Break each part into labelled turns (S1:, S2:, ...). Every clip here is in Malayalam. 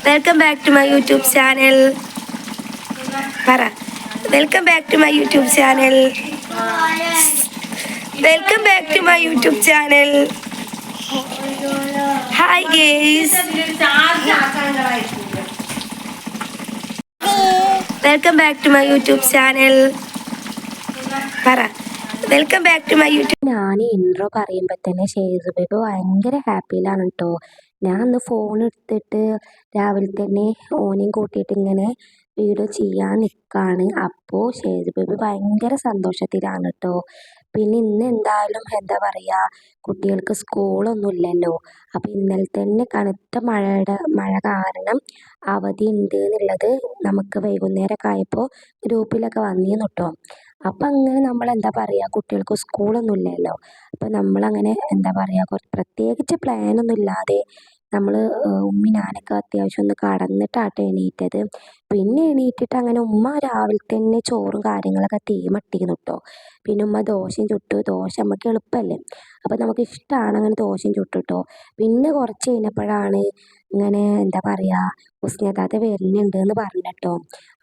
S1: Welcome back to my YouTube channel. പറ welcome back to my YouTube channel. Welcome back to my YouTube channel. Hi guys, welcome back to my YouTube channel. പറ welcome back to my YouTube.
S2: ഞാൻ ഇൻട്രോ പറയുമ്പോൾ തന്നെ ഷേസുബേബി ഭയങ്കര ഹാപ്പിയിലാണ് കേട്ടോ. ഞാൻ അന്ന് ഫോൺ എടുത്തിട്ട് രാവിലെ തന്നെ ഓനെയും കൂട്ടിയിട്ട് ഇങ്ങനെ വീഡിയോ ചെയ്യാൻ നിൽക്കുകയാണ്. അപ്പോൾ ഷേസുബേബി ഭയങ്കര സന്തോഷത്തിലാണ് കേട്ടോ. പിന്നെ ഇന്ന് എന്തായാലും എന്താ പറയുക, കുട്ടികൾക്ക് സ്കൂളൊന്നും ഇല്ലല്ലോ. അപ്പോൾ ഇന്നലെ തന്നെ കനത്ത മഴ കാരണം അവധി ഉണ്ട് എന്നുള്ളത് നമുക്ക് വൈകുന്നേരമൊക്കെ ആയപ്പോൾ ഗ്രൂപ്പിലൊക്കെ വന്നിരുന്നു കേട്ടോ. അപ്പം അങ്ങനെ നമ്മളെന്താ പറയുക, കുട്ടികൾക്ക് സ്കൂളൊന്നും ഇല്ലല്ലോ. അപ്പം നമ്മളങ്ങനെ എന്താ പറയുക, പ്രത്യേകിച്ച് പ്ലാനൊന്നും ഇല്ലാതെ നമ്മൾ ഉമ്മി ഞാനൊക്കെ അത്യാവശ്യം ഒന്ന് കടന്നിട്ടാട്ടോ എണീറ്റത്. പിന്നെ എണീറ്റിട്ട് അങ്ങനെ ഉമ്മ രാവിലെ തന്നെ ചോറും കാര്യങ്ങളൊക്കെ തീമട്ടിയിരുന്നു കേട്ടോ. പിന്നെ ഉമ്മ ദോശയും ചുട്ടു. ദോശ നമുക്ക് എളുപ്പമല്ലേ, അപ്പം നമുക്ക് ഇഷ്ടമാണ് അങ്ങനെ ദോശയും ചുട്ടു കേട്ടോ. പിന്നെ കുറച്ച് കഴിഞ്ഞപ്പോഴാണ് ഇങ്ങനെ എന്താ പറയുക, ഉസ്നതാത്ത വരുന്നുണ്ട് എന്ന് പറഞ്ഞിട്ടോ.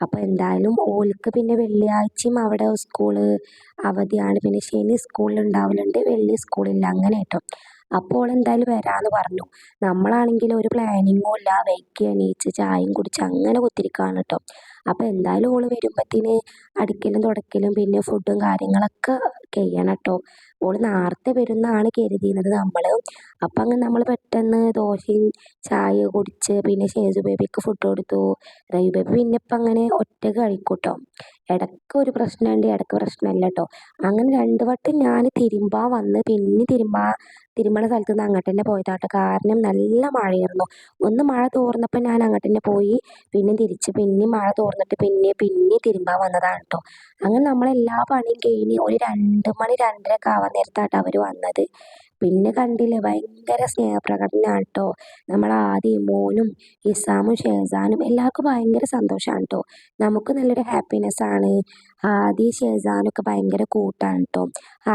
S2: അപ്പോൾ എന്തായാലും ഓൾക്ക് പിന്നെ വെള്ളിയാഴ്ചയും അവിടെ സ്കൂള് അവധിയാണ്, പിന്നെ ശനി സ്കൂളിൽ ഉണ്ടാവലുണ്ട്, വെള്ളി സ്കൂളില്ല, അങ്ങനെ കേട്ടോ. അപ്പോൾ എന്തായാലും വരാമെന്ന് പറഞ്ഞു. നമ്മളാണെങ്കിൽ ഒരു പ്ലാനിങ്ങും ഇല്ല, വൈകി എണീച്ച് ചായയും കുടിച്ച് അങ്ങനെ കുത്തിരിക്കുകയാണ് കേട്ടോ. അപ്പോൾ എന്തായാലും ഓള് വരുമ്പോഴത്തേന് അടിക്കലും തുടക്കലും പിന്നെ ഫുഡും കാര്യങ്ങളൊക്കെ ചെയ്യണം കേട്ടോ. ഓള് നേരത്തെ വരുമെന്നാണ് കരുതിയിരുന്നത് നമ്മൾ. അപ്പം അങ്ങനെ നമ്മൾ പെട്ടെന്ന് ദോശയും ചായ കുടിച്ച് പിന്നെ ഷേസു ബേബിക്ക് ഫുഡ് കൊടുത്തു. റൈ ബേബി പിന്നെ ഇപ്പം അങ്ങനെ ഒറ്റക്ക് കഴിക്കും കേട്ടോ. ഇടയ്ക്ക് ഒരു പ്രശ്നമുണ്ട്, ഇടയ്ക്ക് പ്രശ്നമല്ല കേട്ടോ. അങ്ങനെ 2 വട്ടം ഞാൻ തിരുമ്പാൻ വന്ന് പിന്നെ തിരുമ്പണ സ്ഥലത്ത് നിന്ന് അങ്ങോട്ട് തന്നെ പോയതാട്ടോ. കാരണം നല്ല മഴയായിരുന്നു. ഒന്ന് മഴ തോർന്നപ്പോൾ ഞാൻ അങ്ങോട്ട് തന്നെ പോയി, പിന്നെ തിരിച്ച് പിന്നെ മഴ തോർന്നിട്ട് പിന്നെ തിരുമ്പാൻ വന്നതാണ് കേട്ടോ. അങ്ങനെ നമ്മളെല്ലാ പണിയും കഴിഞ്ഞ് ഒരു 2 മണി 2:30 ഒക്കെ ആവാൻ നേരത്താട്ടോ അവർ വന്നത്. പിന്നെ കണ്ടില്ലേ, ഭയങ്കര സ്നേഹപ്രകടനമാണ് കേട്ടോ. നമ്മൾ ആദ്യം മോനും ഇസാമും ഷേസാനും എല്ലാവർക്കും ഭയങ്കര സന്തോഷമാണ് കേട്ടോ. നമുക്ക് നല്ലൊരു ഹാപ്പിനെസ്സാണ്. ആദി ഷേസാനൊക്കെ ഭയങ്കര കൂട്ടാണ് കേട്ടോ.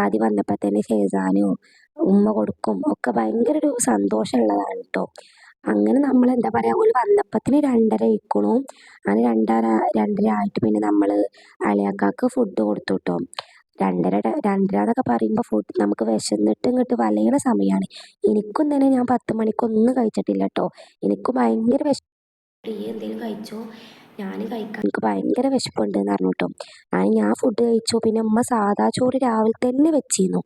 S2: ആദി വന്നപ്പോൾ തന്നെ ഷേസാനും ഉമ്മ കൊടുക്കും ഒക്കെ ഭയങ്കര ഒരു സന്തോഷമുള്ളതാണ് കേട്ടോ. അങ്ങനെ നമ്മൾ എന്താ പറയുക, ഒരു വന്നപ്പത്തിന് 2:30 ആയിക്കണു. അങ്ങനെ 2:30 ആയിട്ട് പിന്നെ നമ്മൾ അളിയാക്കാക്ക് ഫുഡ് കൊടുത്തു കേട്ടോ. 2:30 എന്നൊക്കെ പറയുമ്പോൾ ഫുഡ് നമുക്ക് വിശന്നിട്ട് ഇങ്ങോട്ട് വലയണ സമയമാണ്. എനിക്കും തന്നെ ഞാൻ 10 മണിക്കൊന്നും കഴിച്ചിട്ടില്ല കേട്ടോ. എനിക്കും ഭയങ്കര എന്തെങ്കിലും കഴിച്ചോ, ഞാൻ കഴിക്കാൻ എനിക്ക് ഭയങ്കര വിശപ്പുണ്ട് എന്ന് പറഞ്ഞു കേട്ടോ. ഞാൻ ഫുഡ് കഴിച്ചു. പിന്നെ ഉമ്മ സാദാ ചോറ് രാവിലെ തന്നെ വെച്ചിരുന്നു.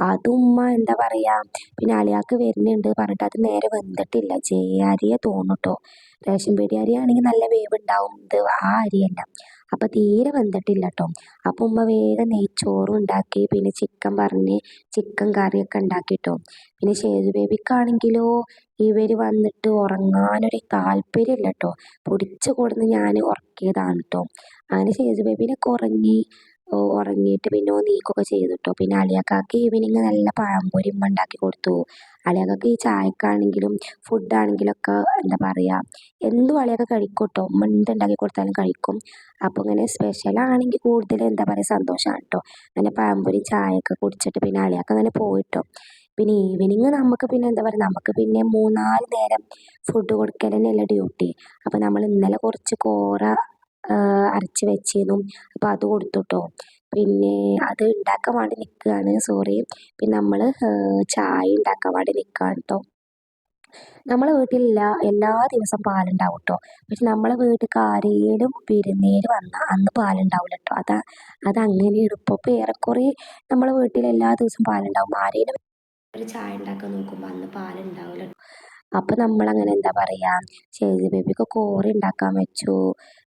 S2: അതും ഉമ്മ എന്താ പറയുക, പിന്നെ അളിയാക്ക് വരുന്നുണ്ട് പറഞ്ഞിട്ട് അത് നേരെ വെന്തിട്ടില്ല. അരിയെ തോന്നും കേട്ടോ. റേഷൻ പീടിക അരിയാണെങ്കിൽ നല്ല വേവ് ഉണ്ടാവും, ഇത് ആ അരിയല്ല. അപ്പം തീരെ വെന്തിട്ടില്ല കേട്ടോ. അപ്പം ഉമ്മ വേഗം നെയ്ച്ചോറും ഉണ്ടാക്കി, പിന്നെ ചിക്കൻ കറിയൊക്കെ ഉണ്ടാക്കി കേട്ടോ. പിന്നെ ഷേസു ബേബിക്കാണെങ്കിലോ ഇവർ വന്നിട്ട് ഉറങ്ങാനൊരു താല്പര്യമില്ല കേട്ടോ. പിടിച്ച് കൊടുന്ന് ഞാൻ ഉറക്കിയതാണ് കേട്ടോ. അങ്ങനെ ഷേസു ബേബിനൊക്കെ ഉറങ്ങിയിട്ട് പിന്നെ നീക്കുകയൊക്കെ ചെയ്തു കേട്ടോ. പിന്നെ അളിയാക്കാക്ക് ഈവനിങ് നല്ല പഴംപൊരി ഉമ്മ ഉണ്ടാക്കി കൊടുത്തു. അളിയാക്കാക്ക് ഈ ചായക്കാണെങ്കിലും ഫുഡാണെങ്കിലൊക്കെ എന്താ പറയുക, എന്തും അളിയാക്ക കഴിക്കും കേട്ടോ. ഉമ്മ എന്തുണ്ടാക്കി കൊടുത്താലും കഴിക്കും. അപ്പോൾ ഇങ്ങനെ സ്പെഷ്യലാണെങ്കിൽ കൂടുതൽ എന്താ പറയുക സന്തോഷമാണ് കേട്ടോ. അങ്ങനെ പഴംപൊരി ചായയൊക്കെ കുടിച്ചിട്ട് പിന്നെ അളിയാക്ക അങ്ങനെ പോയിട്ടോ. പിന്നെ ഈവനിങ് നമുക്ക് പിന്നെ എന്താ പറയുക, നമുക്ക് പിന്നെ 3-4 നേരം ഫുഡ് കൊടുക്കൽ തന്നെയല്ലേ ഡ്യൂട്ടി. അപ്പോൾ നമ്മൾ ഇന്നലെ കുറച്ച് കോറ അരച്ച് വെച്ചിരുന്നു. അപ്പോൾ അത് കൊടുത്തു കേട്ടോ. പിന്നെ അത് ഉണ്ടാക്കാൻ വേണ്ടി നിൽക്കുകയാണ്, സോറി. പിന്നെ നമ്മൾ ചായ ഉണ്ടാക്കാൻ വേണ്ടി നിൽക്കുകയാണ് കേട്ടോ. നമ്മളെ വീട്ടിലില്ല എല്ലാ ദിവസവും പാലുണ്ടാവും കേട്ടോ. പക്ഷെ നമ്മളെ വീട്ടിൽ ആരേലും വിരുന്നേര് വന്നാൽ അന്ന് പാലുണ്ടാവില്ല കേട്ടോ. അതങ്ങനെയാണ്. ഇപ്പോൾ ഏറെക്കുറെ നമ്മളെ വീട്ടിൽ എല്ലാ ദിവസവും പാലുണ്ടാവും. ആരേലും ഒരു ചായ ഉണ്ടാക്കാൻ നോക്കുമ്പോൾ അന്ന് പാലുണ്ടാവില്ല. അപ്പം നമ്മളങ്ങനെ എന്താ പറയുക, ഷേസു ബേബിക്ക് കോറി ഉണ്ടാക്കാൻ വെച്ചു.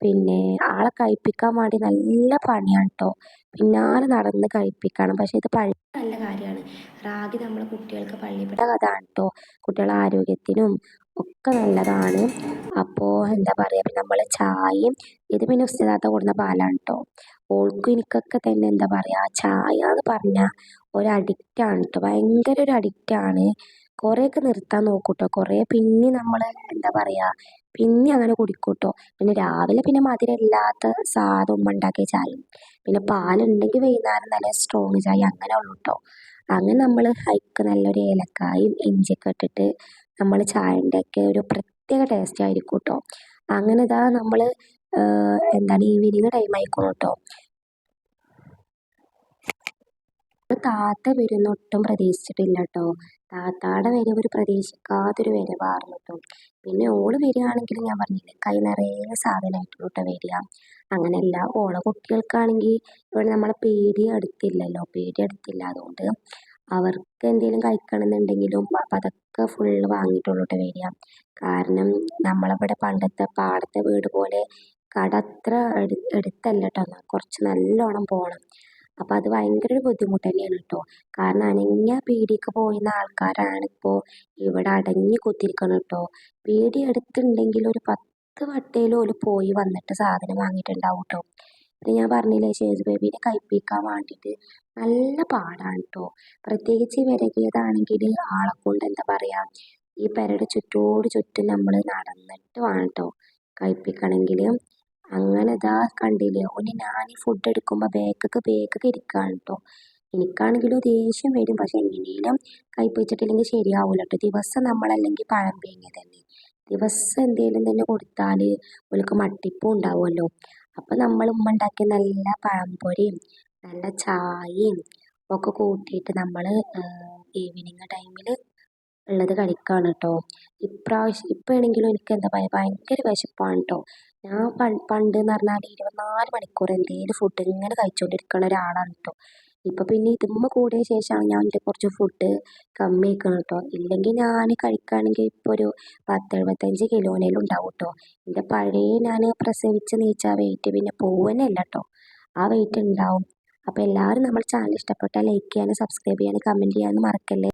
S2: പിന്നെ ആളെ കഴിപ്പിക്കാൻ വേണ്ടി നല്ല പണിയാണ് കേട്ടോ. പിന്നാലെ നടന്ന് കഴിപ്പിക്കണം. പക്ഷേ ഇത് നല്ല കാര്യമാണ്. റാഗി നമ്മളെ കുട്ടികൾക്ക് പള്ളിപ്പെട്ട കഥയാണ് കേട്ടോ. കുട്ടികളുടെ ആരോഗ്യത്തിനും ഒക്കെ നല്ലതാണ്. അപ്പോൾ എന്താ പറയുക, പിന്നെ നമ്മൾ ചായയും ഇത് പിന്നെ ഉസ്താദ കൊടുന്ന പാലാണ് കേട്ടോ. ഓൾക്കും എനിക്കൊക്കെ തന്നെ എന്താ പറയുക, ചായ എന്ന് പറഞ്ഞാൽ ഒരു അഡിക്റ്റാണ് കേട്ടോ. ഭയങ്കര ഒരു അഡിക്റ്റാണ്. കുറേയൊക്കെ നിർത്താൻ നോക്കും കേട്ടോ. കുറേ പിന്നെ നമ്മൾ എന്താ പറയുക, പിന്നെ അങ്ങനെ കുടിക്കും കേട്ടോ. പിന്നെ രാവിലെ പിന്നെ മധുരമില്ലാത്ത സാധനം ഉമ്മ ഉണ്ടാക്കിയ ചായയും പിന്നെ പാലുണ്ടെങ്കിൽ വൈകുന്നേരം നല്ല സ്ട്രോങ് ചായ അങ്ങനെ ഉള്ളൂ കേട്ടോ. അങ്ങനെ നമ്മൾ അതിലേക്ക് നല്ലൊരു ഏലക്കായും ഇഞ്ചിയൊക്കെ ഇട്ടിട്ട് നമ്മൾ ചായ ഉണ്ടാക്കിയ ഒരു പ്രത്യേക ടേസ്റ്റ് ആയിരിക്കും കേട്ടോ. അങ്ങനെ ഇതാ നമ്മൾ എന്താണ് ഈവനിങ് ടൈം ആയിക്കോളും കേട്ടോ. താത്ത വരുന്ന ഒട്ടും പ്രതീക്ഷിച്ചിട്ടില്ല കേട്ടോ. താത്താടെ വരവ് ഒരു പ്രതീക്ഷിക്കാത്തൊരു വരവായിരുന്നു കേട്ടോ. പിന്നെ ഓള് വരികയാണെങ്കിൽ ഞാൻ പറഞ്ഞില്ലേ കൈ നിറയെ സാധനമായിട്ടുള്ളൂ കേട്ടോ വരിക. അങ്ങനെയല്ല ഓളെ കുട്ടികൾക്കാണെങ്കിൽ ഇവിടെ നമ്മളെ പീടിക അടുത്തില്ല അതുകൊണ്ട് അവർക്ക് എന്തെങ്കിലും കഴിക്കണം എന്നുണ്ടെങ്കിലും അപ്പം അതൊക്കെ ഫുള്ള് വാങ്ങിയിട്ടുള്ളൂ കേട്ടോ വരിക. കാരണം നമ്മളവിടെ പണ്ടത്തെ പാടത്തെ വീട് പോലെ കട അത്ര എടുത്തല്ല കേട്ടോ, കുറച്ച് നല്ലോണം പോകണം. അപ്പം അത് ഭയങ്കര ഒരു ബുദ്ധിമുട്ട് തന്നെയാണ് കേട്ടോ. കാരണം അനങ്ങിയ പീടികക്ക് പോയിരുന്ന ആൾക്കാരാണ് ഇപ്പോൾ ഇവിടെ അടങ്ങി കുത്തിരിക്കണം കേട്ടോ. പീടിക അടുത്തുണ്ടെങ്കിൽ ഒരു 10 വട്ടേലും ഓല് പോയി വന്നിട്ട് സാധനം വാങ്ങിയിട്ടുണ്ടാവും കേട്ടോ. പിന്നെ ഞാൻ പറഞ്ഞില്ലേ ഷേജു ബേബീനെ കഴിപ്പിക്കാൻ വേണ്ടിയിട്ട് നല്ല പാടാണ് കേട്ടോ. പ്രത്യേകിച്ച് വിരകിയതാണെങ്കിൽ ആളെ കൊണ്ട് എന്താ പറയുക ഈ പെരയുടെ ചുറ്റും നമ്മൾ നടന്നിട്ട് വേണം കേട്ടോ കഴിപ്പിക്കണമെങ്കിൽ. അങ്ങനെ ഇതാ കണ്ടില്ലേ ഓന് ഞാൻ ഫുഡ് എടുക്കുമ്പോൾ ബേക്കൊക്കെ ഇരിക്കുകയാണ് കേട്ടോ. എനിക്കാണെങ്കിലും ദേഷ്യം വരും, പക്ഷെ എങ്ങനെയും കഴിപ്പിച്ചിട്ടില്ലെങ്കിൽ ശരിയാവില്ല കേട്ടോ. ദിവസം നമ്മളല്ലെങ്കിൽ പഴം പിഴുങ്ങിയത് തന്നെ ദിവസം എന്തെങ്കിലും തന്നെ കൊടുത്താൽ ഓൾക്ക് മട്ടിപ്പും ഉണ്ടാവുമല്ലോ. അപ്പം നമ്മൾ ഉമ്മ ഉണ്ടാക്കിയ നല്ല പഴംപൊരിയും നല്ല ചായയും ഒക്കെ കൂട്ടിയിട്ട് നമ്മൾ ഈവനിങ് ടൈമിൽ ഉള്ളത് കഴിക്കുകയാണ് കേട്ടോ. ഇപ്പം ആണെങ്കിലും എനിക്ക് എന്താ പറയുക ഭയങ്കര വിശപ്പാണ് കേട്ടോ. ഞാൻ പണ്ട് എന്ന് പറഞ്ഞാൽ 24 മണിക്കൂർ എന്തെങ്കിലും ഫുഡ് ഇങ്ങനെ കഴിച്ചുകൊണ്ടിരിക്കുന്ന ഒരാളാണ് കേട്ടോ. ഇപ്പം പിന്നെ ഇതുമ്മ കൂടിയ ശേഷമാണ് ഞാൻ എൻ്റെ കുറച്ച് ഫുഡ് കമ്മി ആക്കണം കേട്ടോ. ഇല്ലെങ്കിൽ ഞാൻ കഴിക്കുകയാണെങ്കിൽ ഇപ്പോൾ ഒരു 10-75 കിലോനേലും ഉണ്ടാവും കേട്ടോ. എൻ്റെ പഴയ ഞാൻ പ്രസവിച്ച് നീച്ച വെയിറ്റ് പിന്നെ പോവുകയല്ല കേട്ടോ, ആ വെയിറ്റ് ഉണ്ടാവും. അപ്പോൾ എല്ലാവരും നമ്മൾ ചാനൽ ഇഷ്ടപ്പെട്ടാൽ ലൈക്ക് ചെയ്യാനും സബ്സ്ക്രൈബ് ചെയ്യാനും കമൻറ്റ് ചെയ്യാനും മറക്കല്ലേ.